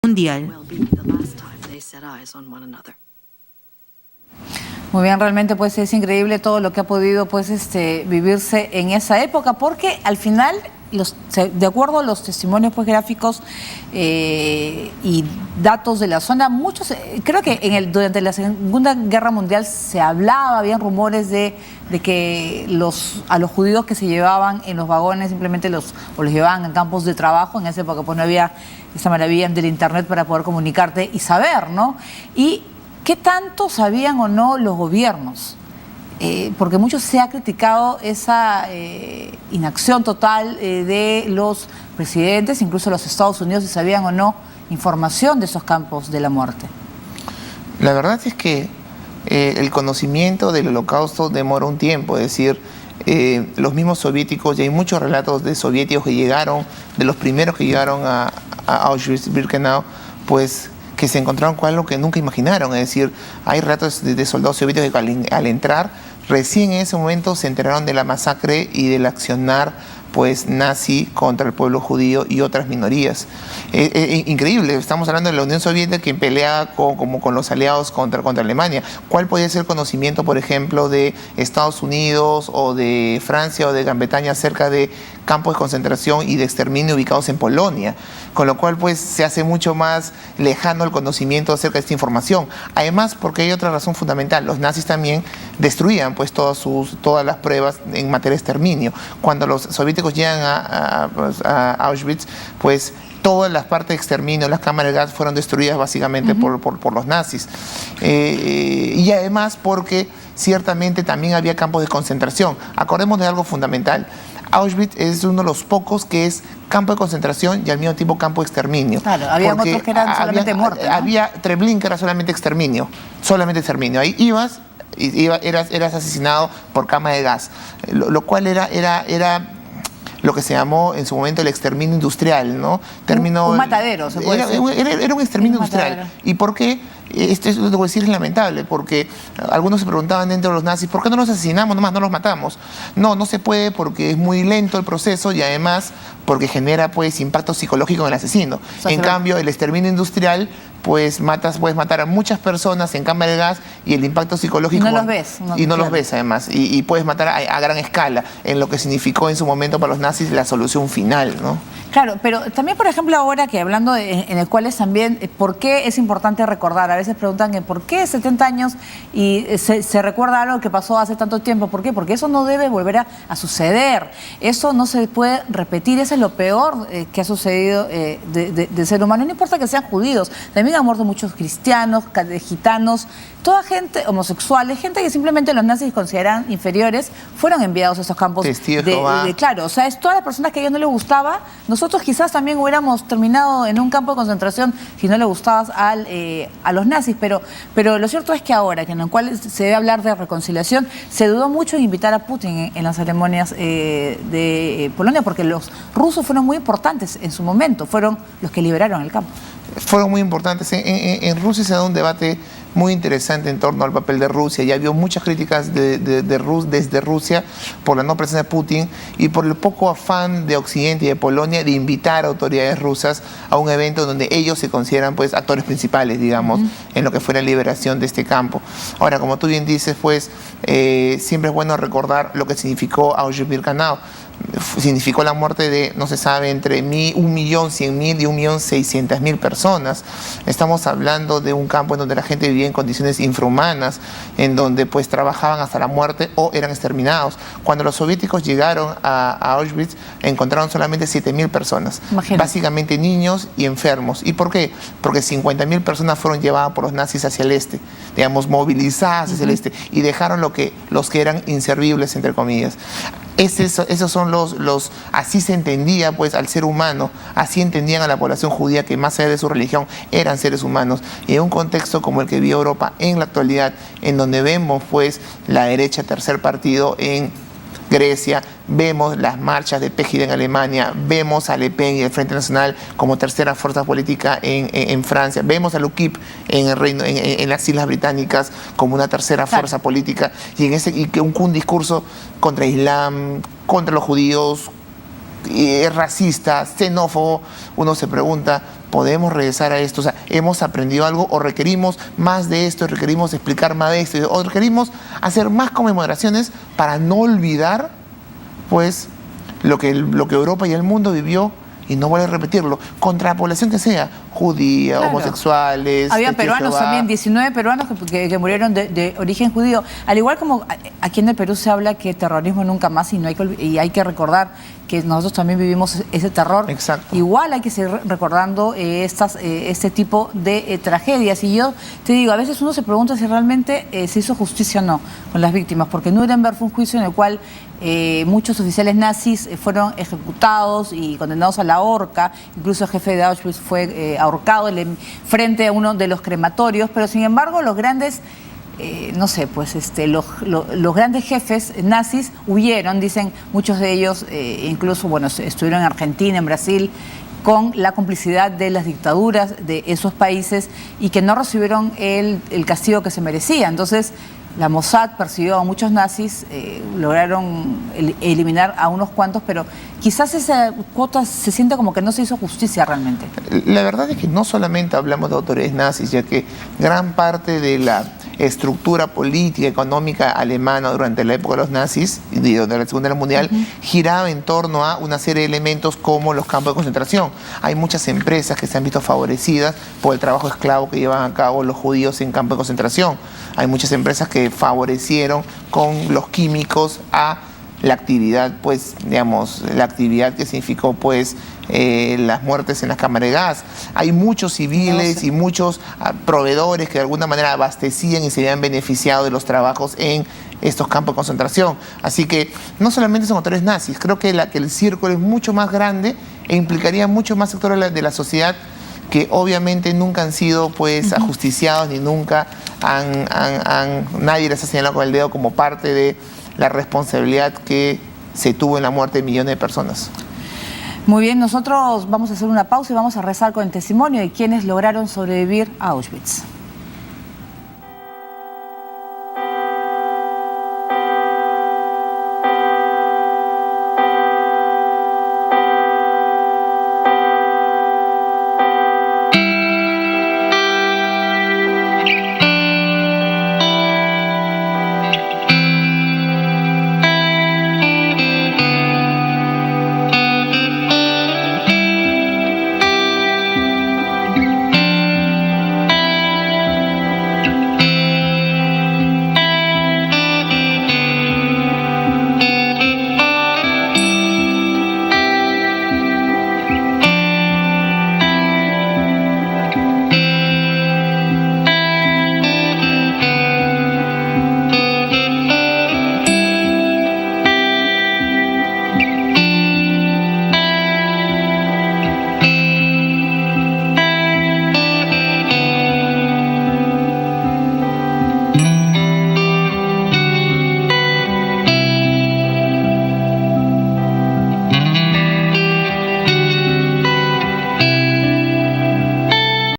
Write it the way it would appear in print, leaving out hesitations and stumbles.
Mundial. Muy bien, realmente pues es increíble todo lo que ha podido pues vivirse en esa época, porque al final, de acuerdo a los testimonios pues gráficos y datos de la zona, muchos, creo que durante la Segunda Guerra Mundial se hablaba, habían rumores de que a los judíos que se llevaban en los vagones simplemente los llevaban a campos de trabajo. En esa época pues no había esa maravilla del internet para poder comunicarte y saber, ¿no? Y ¿qué tanto sabían o no los gobiernos? Porque mucho se ha criticado esa inacción total de los presidentes, incluso los Estados Unidos, si sabían o no información de esos campos de la muerte. La verdad es que el conocimiento del Holocausto demora un tiempo, es decir, los mismos soviéticos, y hay muchos relatos de soviéticos que llegaron, de los primeros que llegaron a Auschwitz-Birkenau, pues que se encontraron con algo que nunca imaginaron. Es decir, hay relatos de soldados soviéticos que al entrar, recién en ese momento se enteraron de la masacre y del accionar pues nazi contra el pueblo judío y otras minorías. Increíble, estamos hablando de la Unión Soviética que pelea con los aliados contra Alemania. ¿Cuál podría ser el conocimiento, por ejemplo, de Estados Unidos o de Francia o de Gran Bretaña acerca de campos de concentración y de exterminio ubicados en Polonia? Con lo cual pues se hace mucho más lejano el conocimiento acerca de esta información. Además, porque hay otra razón fundamental, los nazis también destruían pues todas las pruebas en materia de exterminio. Cuando los soviéticos llegan a Auschwitz, pues todas las partes de exterminio, las cámaras de gas fueron destruidas básicamente por los nazis. Y además porque ciertamente también había campos de concentración. Acordemos de algo fundamental. Auschwitz es uno de los pocos que es campo de concentración y al mismo tiempo campo de exterminio. Claro, había otros que eran solamente muertes, ¿no? Había Treblinka, era solamente exterminio. Ahí ibas y eras asesinado por cama de gas, lo cual era lo que se llamó en su momento el exterminio industrial, ¿no? Un matadero, se puede decir. Era un exterminio industrial. ¿Y por qué? Esto lo que voy a decir es lamentable, porque algunos se preguntaban dentro de los nazis, ¿por qué no los asesinamos nomás, no los matamos? No se puede porque es muy lento el proceso y además porque genera pues impacto psicológico en el asesino. En cambio, el exterminio industrial, pues puedes matar a muchas personas en cámara de gas y el impacto psicológico... Y no los ves. No los ves además, y puedes matar a gran escala, en lo que significó en su momento para los nazis la solución final, ¿no? Claro, pero también, por ejemplo, ahora que hablando en el cual es también, ¿por qué es importante recordar? A veces preguntan por qué 70 años y se recuerda algo que pasó hace tanto tiempo. ¿Por qué? Porque eso no debe volver a eso no se puede repetir, eso es lo peor que ha sucedido del ser humano. No importa que sean judíos, también han muerto muchos cristianos, gitanos, toda gente, homosexuales, gente que simplemente los nazis consideran inferiores, fueron enviados a esos campos claro, o sea, es todas las personas que a ellos no les gustaba. Nosotros quizás también hubiéramos terminado en un campo de concentración si no le gustabas a los nazis, pero lo cierto es que ahora, que en el cual se debe hablar de reconciliación, se dudó mucho en invitar a Putin en las ceremonias de Polonia, porque los rusos fueron muy importantes en su momento, fueron los que liberaron el campo. Fueron muy importantes. En Rusia se da un debate muy interesante en torno al papel de Rusia. Ya había muchas críticas desde Rusia por la no presencia de Putin y por el poco afán de Occidente y de Polonia de invitar a autoridades rusas a un evento donde ellos se consideran pues actores principales, digamos, en lo que fue la liberación de este campo. Ahora, como tú bien dices, pues siempre es bueno recordar lo que significó Auschwitz-Birkenau. Significó la muerte de, no se sabe, entre 1.100.000 y 1.600.000 personas. Estamos hablando de un campo en donde la gente vivía en condiciones infrahumanas, en donde pues trabajaban hasta la muerte o eran exterminados. Cuando los soviéticos llegaron a Auschwitz, encontraron solamente 7.000 personas, básicamente niños y enfermos. ¿Y por qué? Porque 50.000 personas fueron llevadas por los nazis hacia el este, digamos, movilizadas hacia el este, y dejaron los que eran inservibles, entre comillas. Esos son así se entendía pues al ser humano, así entendían a la población judía, que más allá de su religión eran seres humanos. Y en un contexto como el que vive Europa en la actualidad, en donde vemos pues la derecha tercer partido en Grecia, vemos las marchas de Pegida en Alemania, vemos a Le Pen y el Frente Nacional como tercera fuerza política en Francia, vemos a UKIP en las Islas Británicas como una tercera fuerza política, y que un discurso contra Islam, contra los judíos, racista, xenófobo. Uno se pregunta podemos regresar a esto, o sea, hemos aprendido algo o requerimos más de esto, requerimos explicar más de esto, o requerimos hacer más conmemoraciones para no olvidar, pues, lo que Europa y el mundo vivió y no vuelve a repetirlo, contra la población que sea, judía, claro, homosexuales. Había peruanos también, 19 peruanos que murieron de origen judío. Al igual como aquí en el Perú se habla que terrorismo nunca más y hay que recordar que nosotros también vivimos ese terror. Exacto. Igual hay que seguir recordando este tipo de tragedias. Y yo te digo, a veces uno se pregunta si realmente se hizo justicia o no con las víctimas, porque Nuremberg fue un juicio en el cual muchos oficiales nazis fueron ejecutados y condenados a la horca. Incluso el jefe de Auschwitz fue ahorcado frente a uno de los crematorios, pero sin embargo los grandes no sé, pues los grandes jefes nazis huyeron, dicen muchos de ellos, incluso bueno, estuvieron en Argentina, en Brasil, con la complicidad de las dictaduras de esos países y que no recibieron el castigo que se merecía. Entonces, la Mossad persiguió a muchos nazis, lograron eliminar a unos cuantos, pero quizás esa cuota se siente como que no se hizo justicia realmente. La verdad es que no solamente hablamos de autores nazis, ya que gran parte de la estructura política, económica alemana durante la época de los nazis, de la Segunda Guerra Mundial, giraba en torno a una serie de elementos como los campos de concentración. Hay muchas empresas que se han visto favorecidas por el trabajo esclavo que llevan a cabo los judíos en campos de concentración. Hay muchas empresas que favorecieron con los químicos a la actividad, pues, digamos, la actividad que significó, pues, las muertes en las cámaras de gas. Hay muchos civiles y muchos proveedores que de alguna manera abastecían y se habían beneficiado de los trabajos en estos campos de concentración. Así que no solamente son autores nazis, creo que el círculo es mucho más grande e implicaría muchos más sectores de la sociedad que obviamente nunca han sido, pues, ajusticiados ni nunca nadie les ha señalado con el dedo como parte de la responsabilidad que se tuvo en la muerte de millones de personas. Muy bien, nosotros vamos a hacer una pausa y vamos a rezar con el testimonio de quienes lograron sobrevivir a Auschwitz.